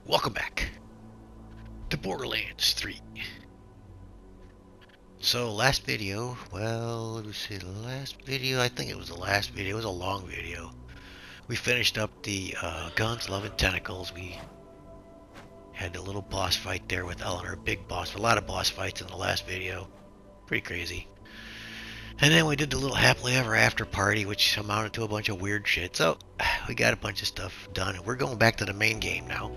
Welcome back to Borderlands 3. So last video, well, let me see, the last video, I think it was the last video, it was a long video. We finished up the Guns, Love, and Tentacles. We had a little boss fight there with Eleanor, big boss, a lot of boss fights in the last video. Pretty crazy. And then we did the little happily ever after party, which amounted to a bunch of weird shit. So we got a bunch of stuff done, and we're going back to the main game now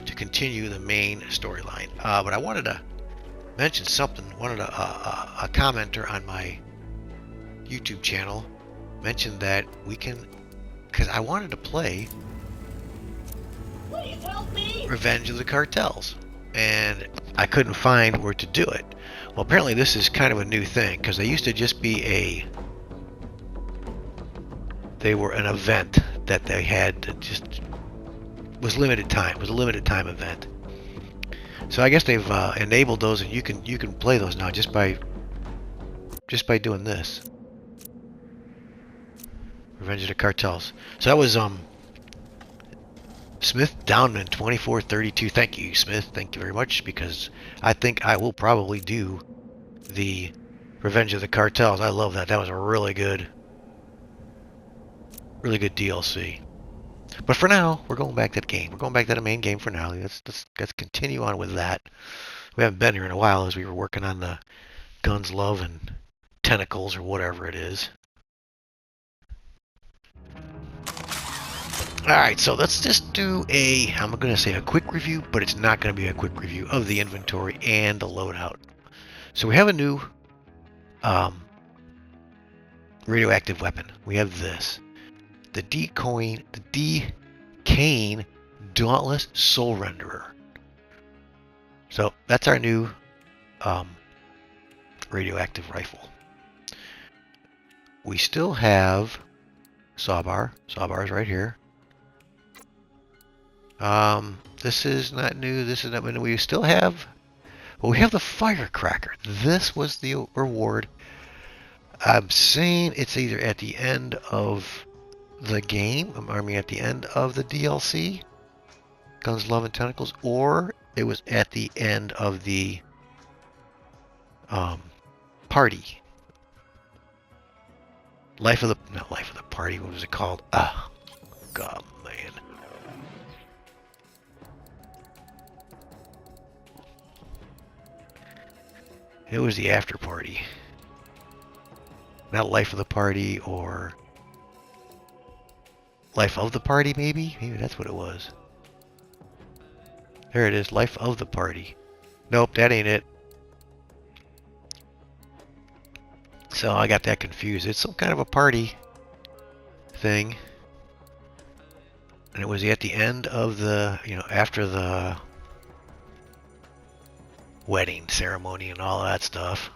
to continue the main storyline. But I wanted to mention something. A commenter on my YouTube channel mentioned that we can, because I wanted to play Please help me! Revenge of the Cartels, and I couldn't find where to do it. Well, apparently this is kind of a new thing, because they used to just be they were an event that they had to just was limited time. It was a limited time event. So I guess they've enabled those, and you can play those now just by doing this. Revenge of the Cartels. So that was Smith Downman 2432. Thank you, Smith. Thank you very much, because I think I will probably do the Revenge of the Cartels. I love that. That was a really good DLC. But for now, we're going back to the game. We're going back to the main game for now. Let's continue on with that. We haven't been here in a while as we were working on the Guns, Love, and Tentacles, or whatever it is. Alright, so let's just do I'm going to say a quick review, but it's not going to be a quick review of the inventory and the loadout. So we have a new radioactive weapon. We have this. The Decane Dauntless Soul Renderer. So that's our new radioactive rifle. We still have Sawbar. Sawbar's right here. This is not new. This is not new. We still have. Well, we have the Firecracker. This was the reward. I'm saying it's either at the end of the game, I mean at the end of the DLC, Guns, Love, and Tentacles, or it was at the end of the party. Not Life of the Party, what was it called? Ah, God, man. It was the after party. Not Life of the Party, or Life of the Party, maybe? Maybe that's what it was. There it is, Life of the Party. Nope, that ain't it. So I got that confused. It's some kind of a party thing. And it was at the end of the, after the wedding ceremony and all that stuff.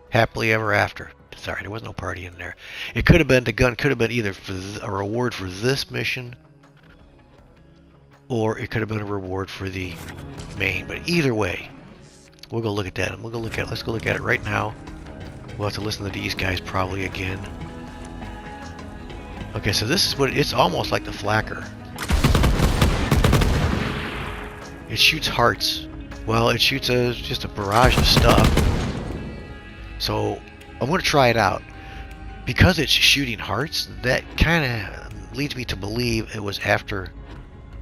Happily ever after. Sorry, there was no party in there. It could have been, the gun could have been either for a reward for this mission, or it could have been a reward for the main. But either way, we'll go look at that. Let's go look at it right now. We'll have to listen to these guys probably again. Okay, so this is what it's almost like the Flacker. It shoots hearts. Well, it shoots just a barrage of stuff. So I'm going to try it out. Because it's shooting hearts, that kind of leads me to believe it was after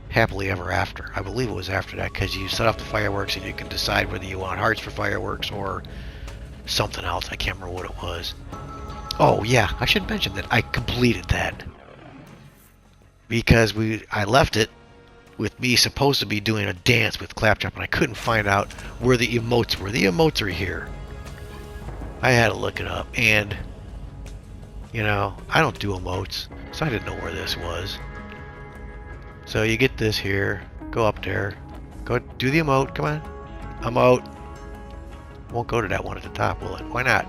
Happily Ever After. I believe it was after that, because you set off the fireworks and you can decide whether you want hearts for fireworks or something else. I can't remember what it was. Oh yeah, I should mention that I completed that. Because I left it with me supposed to be doing a dance with Claptrap, and I couldn't find out where the emotes were. The emotes are here. I had to look it up, and I don't do emotes, so I didn't know where this was. So you get this here, go up there, go do the emote, come on, emote. Won't go to that one at the top, will it? Why not?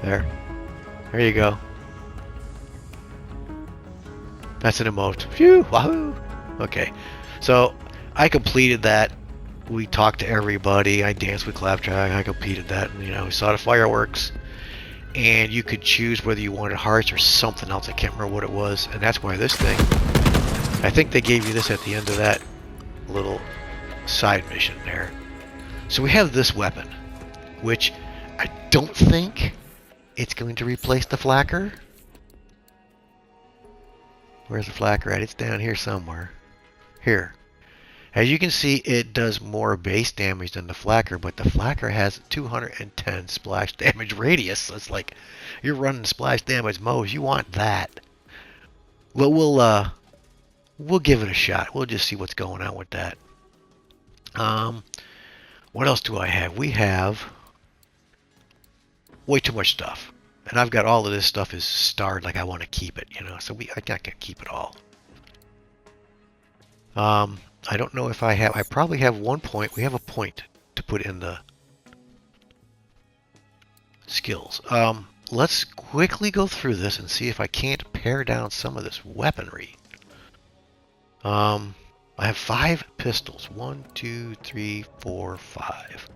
There you go. That's an emote. Phew, wahoo. Okay, so I completed that. We talked to everybody. I danced with Claptrap. I completed that. And, we saw the fireworks. And you could choose whether you wanted hearts or something else. I can't remember what it was. And that's why this thing I think they gave you this at the end of that little side mission there. So we have this weapon, which I don't think it's going to replace the flacker. Where's the flacker at? It's down here somewhere. Here. As you can see, it does more base damage than the flacker, but the flacker has 210 splash damage radius. So it's like you're running splash damage modes. You want that. Well, we'll give it a shot. We'll just see what's going on with that. What else do I have? We have way too much stuff. And I've got all of this stuff is starred like I want to keep it, you know. So I can't keep it all. I don't know if I have. I probably have 1 point. We have a point to put in the skills. Let's quickly go through this and see if I can't pare down some of this weaponry. I have 5 pistols. 1, 2, 3, 4, 5.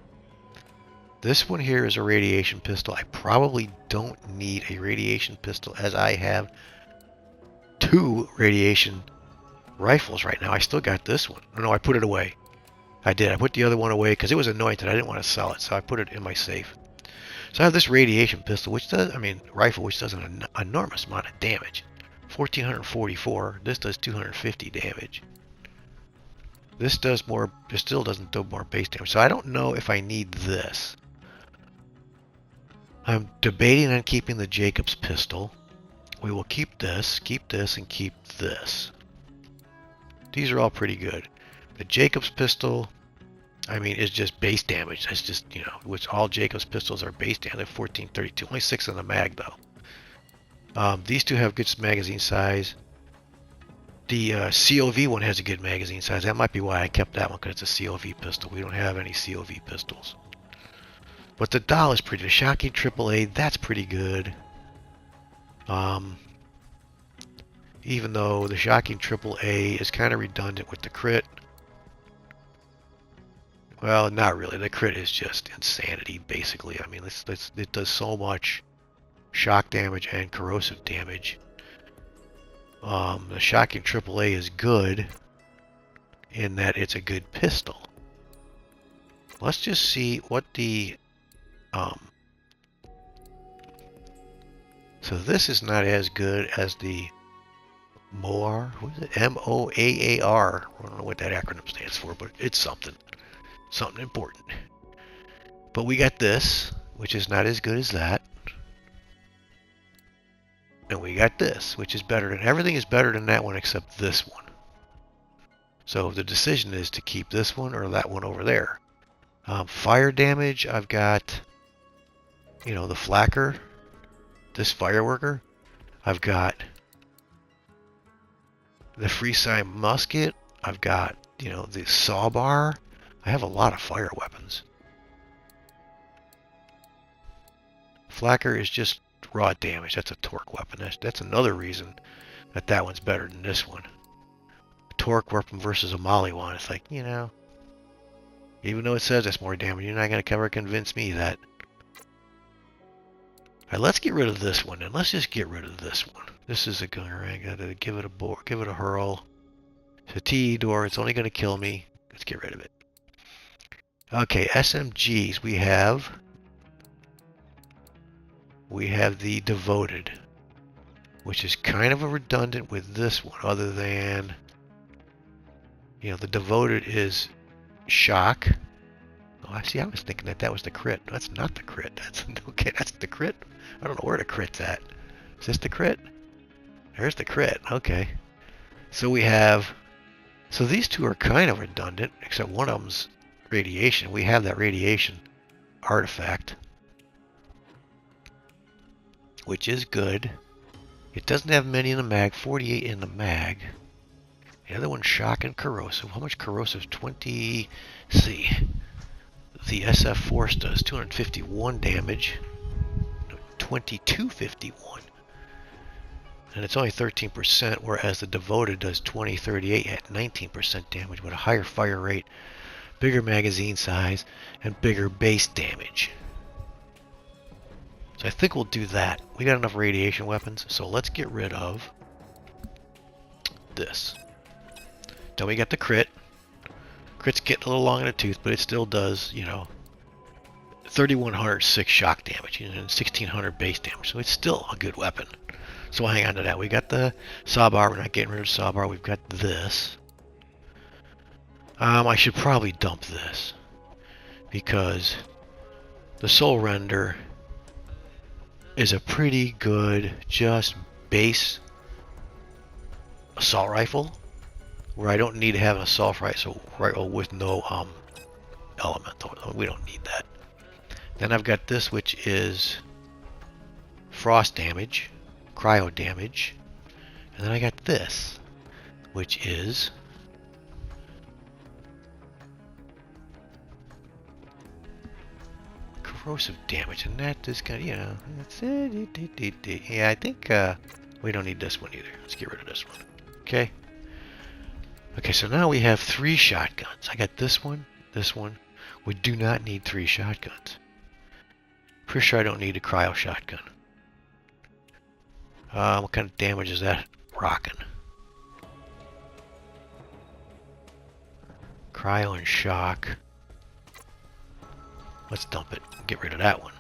This one here is a radiation pistol. I probably don't need a radiation pistol as I have 2 radiation rifles right now. I still got this one. No, I put it away. I did. I put the other one away because it was anointed. I didn't want to sell it, so I put it in my safe. So I have this radiation pistol, which does, rifle, which does an enormous amount of damage. 1444. This does 250 damage. This does more. This still doesn't do more base damage. So I don't know if I need this. I'm debating on keeping the Jacobs pistol. We will keep this, and keep this. These are all pretty good. The Jacobs pistol, is just base damage. That's just, which all Jacobs pistols are base damage. 1432. Only 6 in the mag, though. These two have good magazine size. The COV one has a good magazine size. That might be why I kept that one, because it's a COV pistol. We don't have any COV pistols. But the doll is pretty. The Shocking AAA, that's pretty good. Even though the Shocking AAA is kind of redundant with the crit. Well, not really. The crit is just insanity, basically. It does so much shock damage and corrosive damage. The Shocking AAA is good in that it's a good pistol. Let's just see what the... So this is not as good as the MOAR. What is it? MOAAR. I don't know what that acronym stands for, but it's something. Something important. But we got this, which is not as good as that. And we got this, which is better than... Everything is better than that one except this one. So the decision is to keep this one or that one over there. Fire damage, I've got... the flacker. This fireworker. I've got the Freeside musket. I've got, the sawbar. I have a lot of fire weapons. Flacker is just raw damage. That's a torque weapon. That's another reason that one's better than this one. A torque weapon versus a molly one. It's like, even though it says it's more damage, you're not going to ever convince me that. Alright, let's get rid of this one, and let's just get rid of this one. This is a gunner. I gotta give it a hurl. It's a TE door. It's only gonna kill me. Let's get rid of it. Okay, SMGs. We have the Devoted, which is kind of a redundant with this one, other than the Devoted is shock. Oh, I see. I was thinking that was the crit. That's not the crit. That's okay. That's the crit. I don't know where the crit's at. Is this the crit? There's the crit. Okay. So we have... So these two are kind of redundant, except one of them's radiation. We have that radiation artifact, which is good. It doesn't have many in the mag. 48 in the mag. The other one's shock and corrosive. How much corrosive? 20... Let's see. The SF Force does 251 damage. 2251. And it's only 13%, whereas the Devoted does 2038 at 19% damage with a higher fire rate, bigger magazine size, and bigger base damage. So I think we'll do that. We got enough radiation weapons, so let's get rid of this. Then we got the crit. Crit's getting a little long in the tooth, but it still does, 3,106 shock damage and 1,600 base damage. So it's still a good weapon. So we'll hang on to that. We got the saw bar. We're not getting rid of saw bar. We've got this. I should probably dump this because the Soul Render is a pretty good just base assault rifle where I don't need to have an assault rifle with no elemental. We don't need that. Then I've got this, which is frost damage, cryo damage, and then I got this, which is corrosive damage, and that is kind of, that's it. Yeah, I think we don't need this one either. Let's get rid of this one. Okay. Okay, so now we have 3 shotguns. I got this one, this one. We do not need 3 shotguns. Pretty sure I don't need a cryo shotgun. What kind of damage is that rocking? Cryo and shock. Let's dump it. Get rid of that one.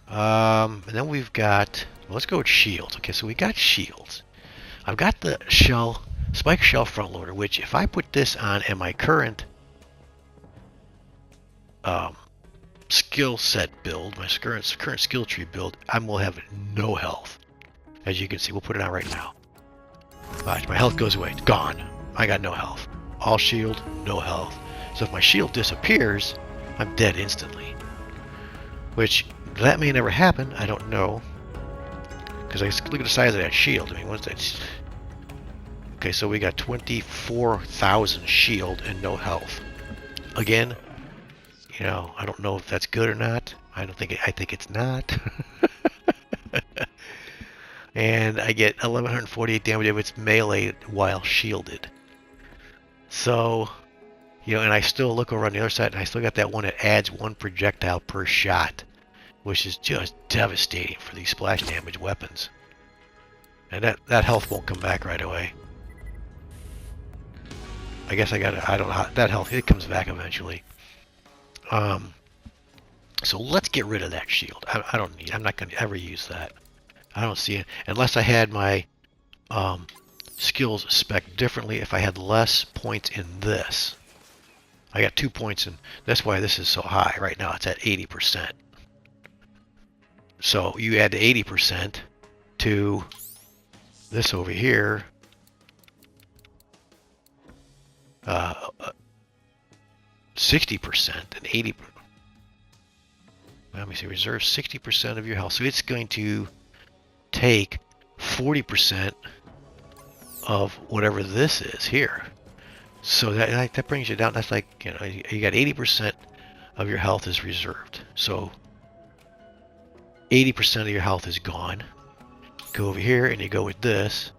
And then we've got... Well, let's go with shields. Okay, so we got shields. I've got the spike shell front loader, which if I put this on in my current skill set build, my current skill tree build, I will have no health. As you can see, we'll put it on right now. Watch, my health goes away. It's gone. I got no health. All shield, no health. So if my shield disappears, I'm dead instantly. Which, that may never happen. I don't know. Because look at the size of that shield. I mean, what's that? Okay, so we got 24,000 shield and no health. Again, I don't know if that's good or not. I think it's not. And I get 1,148 damage if it's melee while shielded. So, and I still look over on the other side, and I still got that one that adds 1 projectile per shot, which is just devastating for these splash damage weapons. And that health won't come back right away. I guess I don't know how, that health, it comes back eventually. So let's get rid of that shield. I'm not going to ever use that. I don't see it, unless I had my skills spec differently. If I had less points in this, I got 2 points in, that's why this is so high. Right now it's at 80%. So you add the 80% to this over here, 60% and 80%. Let me see, reserve 60% of your health. So it's going to take 40% of whatever this is here. So that brings you down. That's like, you got 80% of your health is reserved. So 80% of your health is gone. Go over here and you go with this,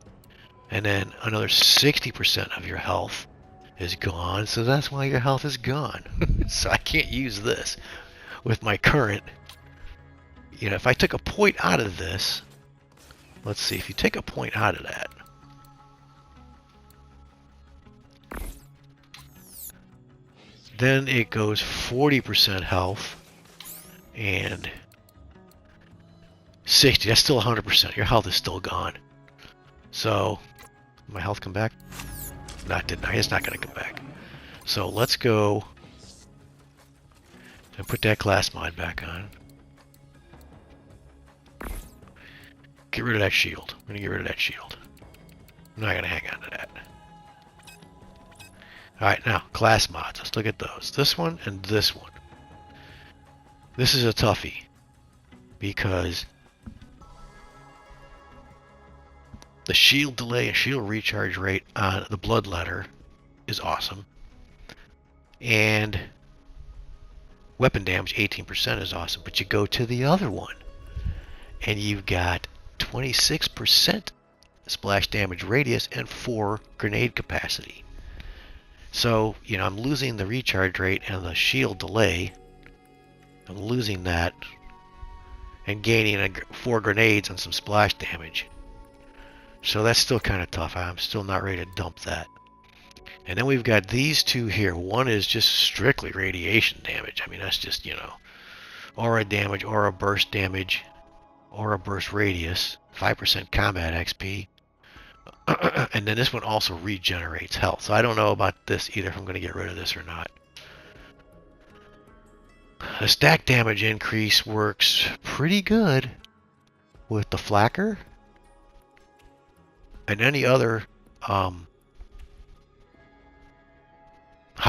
and then another 60% of your health is gone. So that's why your health is gone. So I can't use this with my current. If I took a point out of this, let's see, if you take a point out of that, then it goes 40% health and 60. That's still 100%. Your health is still gone. So, my health come back? No, it didn't. It's not going to come back. So let's go and put that class mod back on. Get rid of that shield. I'm going to get rid of that shield. I'm not going to hang on to that. Alright, now, class mods. Let's look at those. This one and this one. This is a toughie, because the shield delay and shield recharge rate on the Bloodletter is awesome. And weapon damage, 18% is awesome. But you go to the other one, and you've got 26% splash damage radius and 4 grenade capacity. So, I'm losing the recharge rate and the shield delay. I'm losing that and gaining 4 grenades and some splash damage. So that's still kind of tough. I'm still not ready to dump that. And then we've got these two here. One is just strictly radiation damage. I mean, that's just, you know, aura damage, aura burst damage, aura burst radius, 5% combat XP. And then this one also regenerates health. So I don't know about this either, if I'm going to get rid of this or not. The stack damage increase works pretty good with the flacker and any other high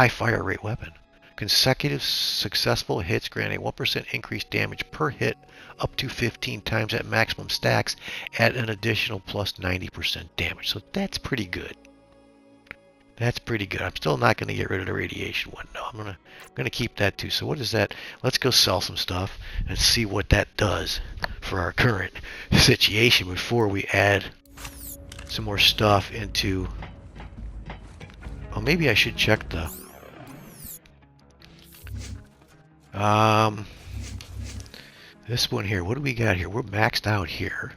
fire rate weapon. Consecutive successful hits grant a 1% increased damage per hit up to 15 times at maximum stacks at an additional plus 90% damage. So that's pretty good. That's pretty good. I'm still not going to get rid of the radiation one. No, I'm gonna keep that too. So what is that? Let's go sell some stuff and see what that does for our current situation before we add some more stuff into. Oh, maybe I should check the. This one here. What do we got here? We're maxed out here.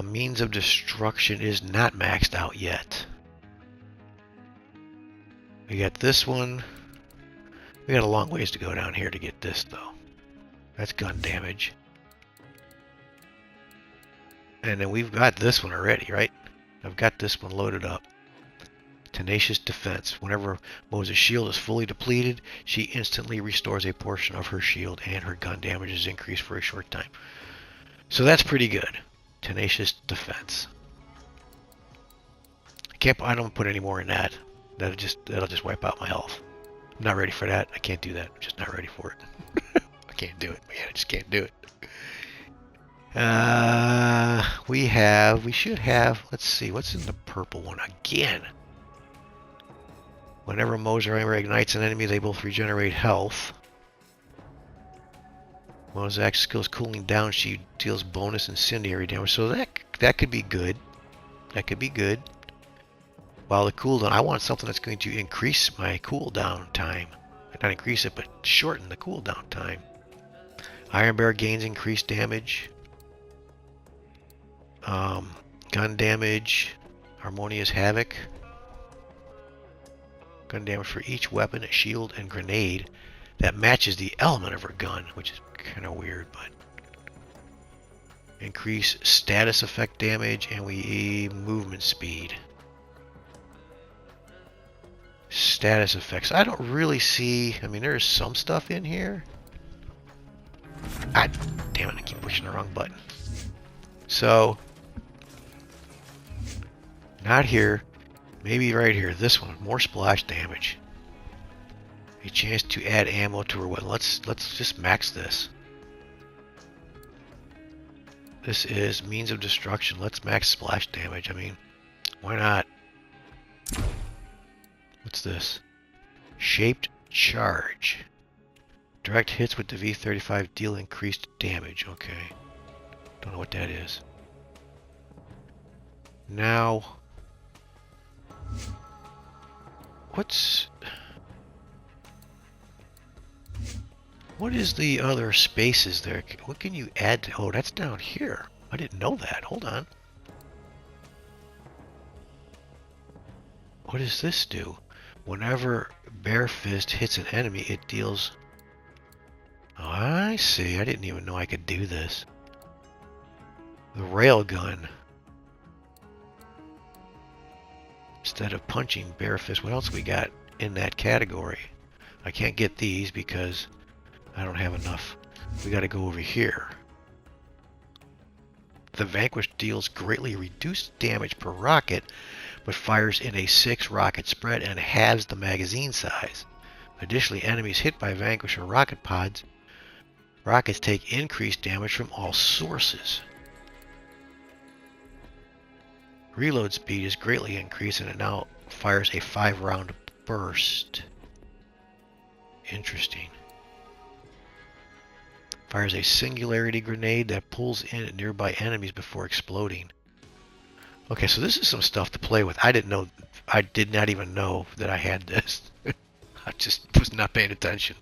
Means of destruction is not maxed out yet. We got this one. We got a long ways to go down here to get this, though. That's gun damage. And then we've got this one already, right? I've got this one loaded up. Tenacious defense. Whenever Moses' shield is fully depleted, she instantly restores a portion of her shield and her gun damage is increased for a short time. So that's pretty good. Tenacious defense. I don't put any more in that. That'll just wipe out my health. I'm not ready for that. I can't do that. I'm just not ready for it. I can't do it. Man, I just can't do it. We should have, let's see, what's in the purple one again? Whenever Moses ignites an enemy, they both regenerate health. Moses' action skills cooling down, she deals bonus incendiary damage. So that could be good. That could be good. While the cooldown, I want something that's going to increase my cooldown time. Not increase it, but shorten the cooldown time. Iron Bear gains increased damage. Gun damage. Harmonious Havoc. Gun damage for each weapon, shield, and grenade that matches the element of her gun, which is kind of weird, but increase status effect damage, and we movement speed. Status effects. I don't really see. I mean, there's some stuff in here. Ah, damn it! I keep pushing the wrong button. So, not here. Maybe right here. This one. More splash damage. A chance to add ammo to her weapon. Let's just max this. This is means of destruction. Let's max splash damage. I mean, why not? What's this? Shaped charge. Direct hits with the V35 deal increased damage. Okay. Don't know what that is. Now, what is the other spaces there? What can you add to, oh, that's down here. I didn't know that. Hold on. What does this do? Whenever Bare Fist hits an enemy, it deals... Oh, I see. I didn't even know I could do this. The railgun. Instead of punching Bare Fist, what else we got in that category? I can't get these because I don't have enough. We got to go over here. The Vanquished deals greatly reduced damage per rocket, but fires in a 6 rocket spread and halves the magazine size. Additionally, enemies hit by Vanquish or rockets take increased damage from all sources. Reload speed is greatly increased and it now fires a 5-round burst. Interesting. Fires a singularity grenade that pulls in at nearby enemies before exploding. Okay, so this is some stuff to play with. I did not even know that I had this. I just was not paying attention.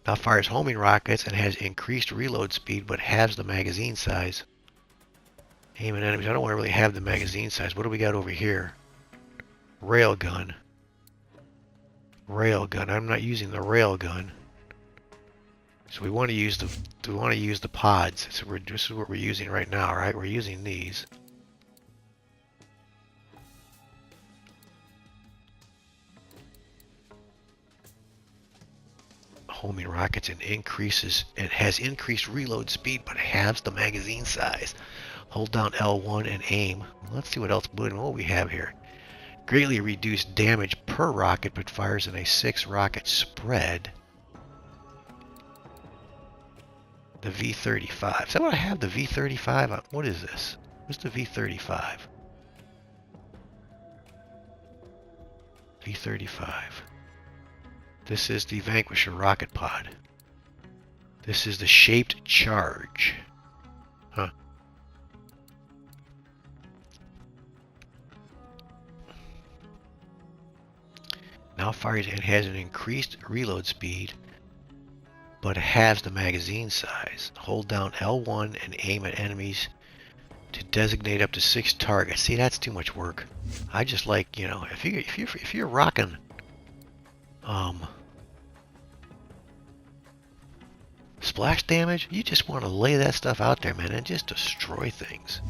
Now fires homing rockets and has increased reload speed but halves the magazine size. Aim at enemies. I don't want to really have the magazine size. What do we got over here? Railgun. Railgun. I'm not using the railgun. So we want to use the pods. So this is what we're using right now, right? We're using these. Homing rockets and increases. It has increased reload speed, but halves the magazine size. Hold down L1 and aim. Let's see what else what we have here. Greatly reduced damage per rocket, but fires in a 6-rocket spread. The V35. Is that what I have? The V35? What is this? What's the V35? V35. This is the Vanquisher rocket pod. This is the shaped charge. Huh. Now fires and has an increased reload speed, but halves the magazine size. Hold down L1 and aim at enemies to designate up to 6 targets. See, that's too much work. I just like, you know, if you're rocking splash damage, you just want to lay that stuff out there, man, and just destroy things.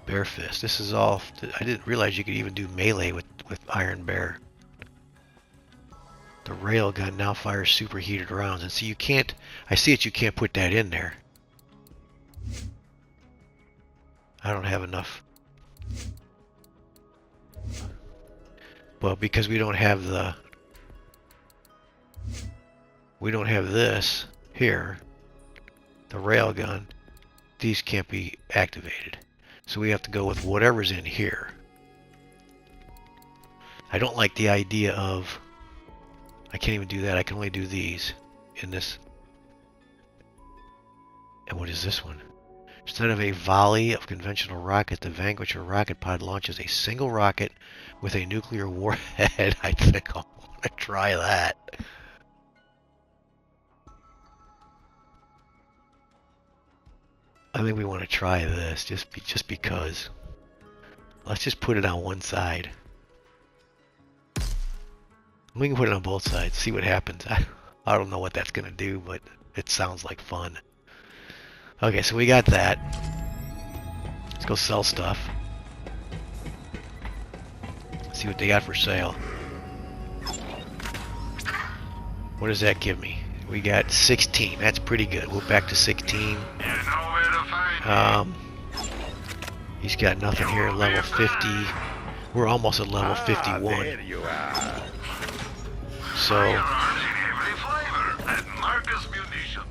Bear Fist. This is all. I didn't realize you could even do melee with Iron Bear. The railgun now fires superheated rounds, and so you can't. I see it. You can't put that in there. I don't have enough. Well, because we don't have the. We don't have this here. The railgun. These can't be activated. So we have to go with whatever's in here. I don't like the idea of... I can't even do that. I can only do these in this. And what is this one? Instead of a volley of conventional rockets, the Vanquisher rocket pod launches a single rocket with a nuclear warhead. I think I want to try that. I think we want to try this just because. Let's just put it on one side. We can put it on both sides, see what happens. I don't know what that's going to do, but it sounds like fun. Okay, so we got that. Let's go sell stuff. See what they got for sale. What does that give me? We got 16. That's pretty good. We're back to 16. He's got nothing here. Level 50. We're almost at level 51.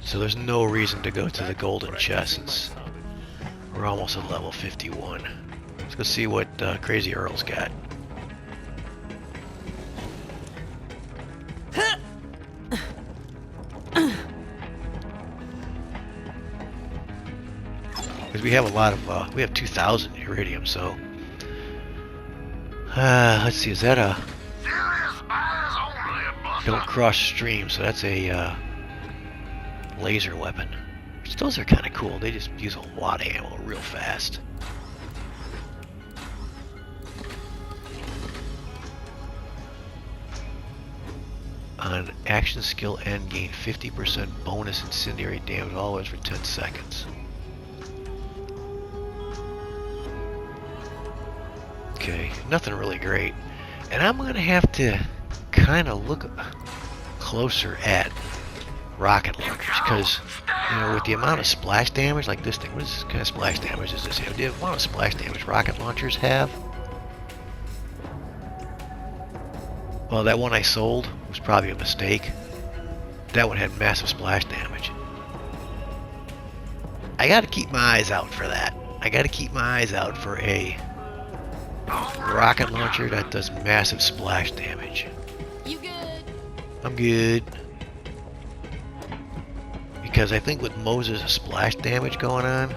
So there's no reason to go to the golden chests. We're almost at level 51. Let's go see what Crazy Earl's got. Because we have a lot of, we have 2,000 iridium, so. Let's see, is that a. Don't cross stream, so that's a laser weapon. Which those are kind of cool. They just use a lot of ammo real fast. On action skill end, gain 50% bonus incendiary damage always for 10 seconds. Okay, nothing really great. And I'm going to have to kind of look closer at rocket launchers because, you know, with the amount of splash damage, like this thing, what kind of splash damage does this have? The amount of splash damage rocket launchers have. Well, that one I sold was probably a mistake. That one had massive splash damage. I got to keep my eyes out for that. I got to keep my eyes out for a rocket launcher that does massive splash damage. You good? I'm good. Because I think with Moses' splash damage going on,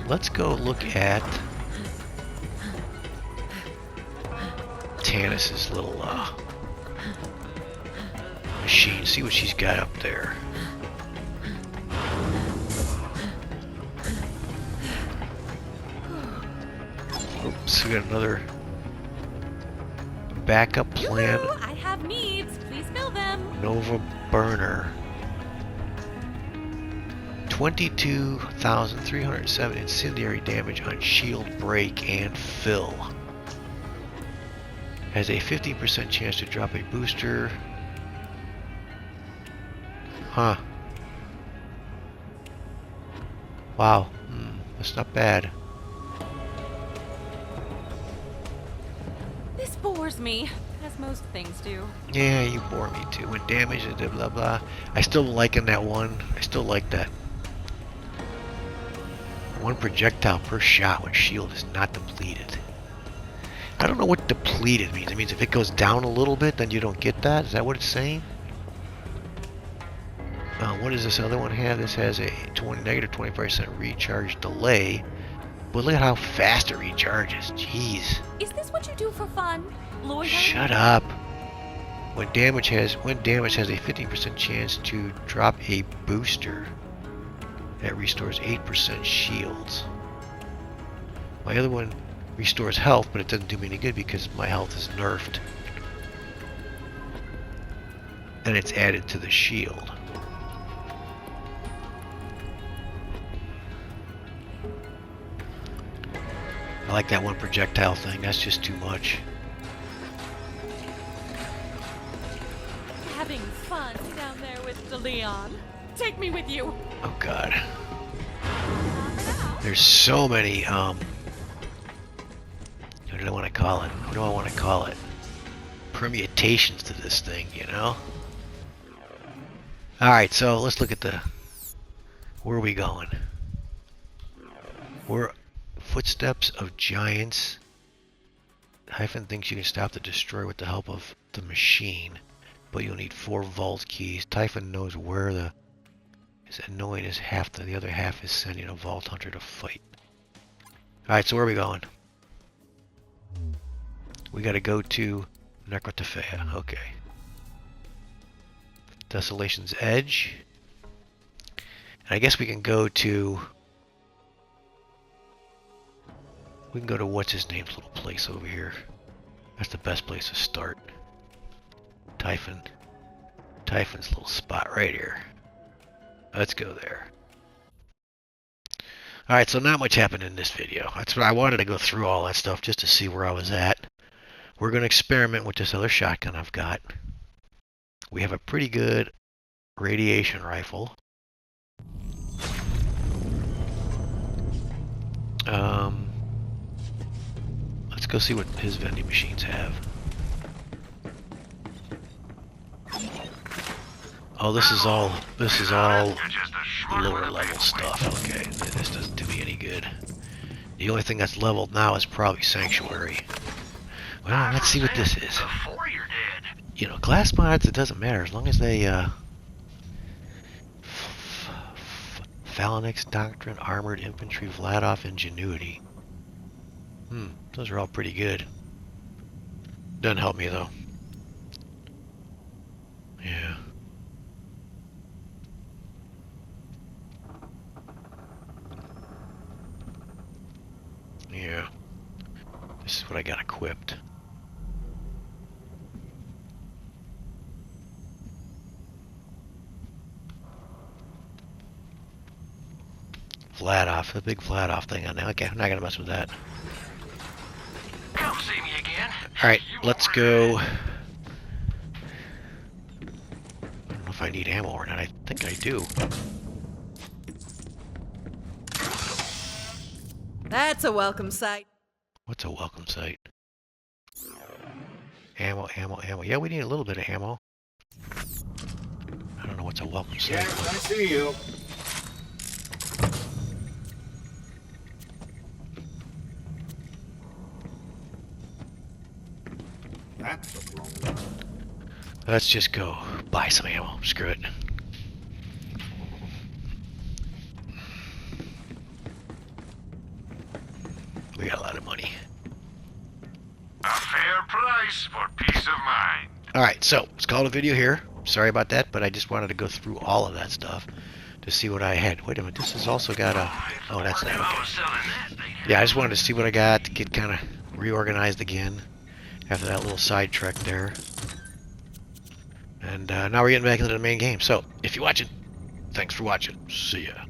let's go look at Tannis's little machine, see what she's got up there. Oops, we got another backup plan. Yoo-hoo, I have needs. Please fill them. Nova burner. 22,307 incendiary damage on shield break and fill. Has a 50% chance to drop a booster. Huh. Wow. That's not bad. This bores me, as most things do. Yeah, you bore me too. When damage is blah blah. I still liking that one. I still like that. One projectile per shot when shield is not depleted. I don't know what depleted means. It means if it goes down a little bit, then you don't get that. Is that what it's saying? What does this other one have? This has a negative 25% recharge delay. But look at how fast it recharges. Jeez. Is this what you do for fun, Lloyd? Shut up. When damage has a 15% chance to drop a booster, that restores 8% shields. My other one restores health, but it doesn't do me any good because my health is nerfed. And it's added to the shield. I like that one projectile thing. That's just too much. Having fun down there with DeLeon. Take me with you. Oh God. There's so many, what do I want to call it? What do I want to call it? Permutations to this thing, you know? Alright, so let's look at where are we going? We're Footsteps of Giants. Hyphen thinks you can stop the destroyer with the help of the machine, but you'll need 4 vault keys. Typhon knows where is annoying as the other half is sending a vault hunter to fight. Alright, so where are we going? We gotta go to Necrotafea. Okay. Desolation's Edge. And I guess we can go to what's his name's little place over here. That's the best place to start. Typhon's little spot right here. Let's go there. Alright, so not much happened in this video. That's why I wanted to go through all that stuff just to see where I was at. We're going to experiment with this other shotgun I've got. We have a pretty good radiation rifle. Let's go see what his vending machines have. Oh, this is all lower level stuff. Okay, this doesn't do me any good. The only thing that's leveled now is probably Sanctuary. Well, let's see what this is. You know, class mods, it doesn't matter as long as they Phalanx Doctrine, Armored Infantry, Vladov, Ingenuity. Those are all pretty good. Doesn't help me though. Yeah. Yeah. This is what I got equipped. Vladov, the big Vladov thing on there. Okay, I'm not gonna mess with that. Come see me again. Alright, let's go. I don't know if I need ammo or not. I think I do. That's a welcome sight. What's a welcome sight? Ammo. Yeah, we need a little bit of ammo. I don't know what's a welcome sight. Yes, I see you. That's the problem. Let's just go buy some ammo. Screw it. We got a lot of money. A fair price for peace of mind. Alright, so let's call it a video here. sorry about that, but I just wanted to go through all of that stuff to see what I had. Wait a minute, this has also got a... Oh, that's not okay. Yeah, I just wanted to see what I got to get kind of reorganized again after that little side trek there. And now we're getting back into the main game. So, if you're watching, thanks for watching. See ya.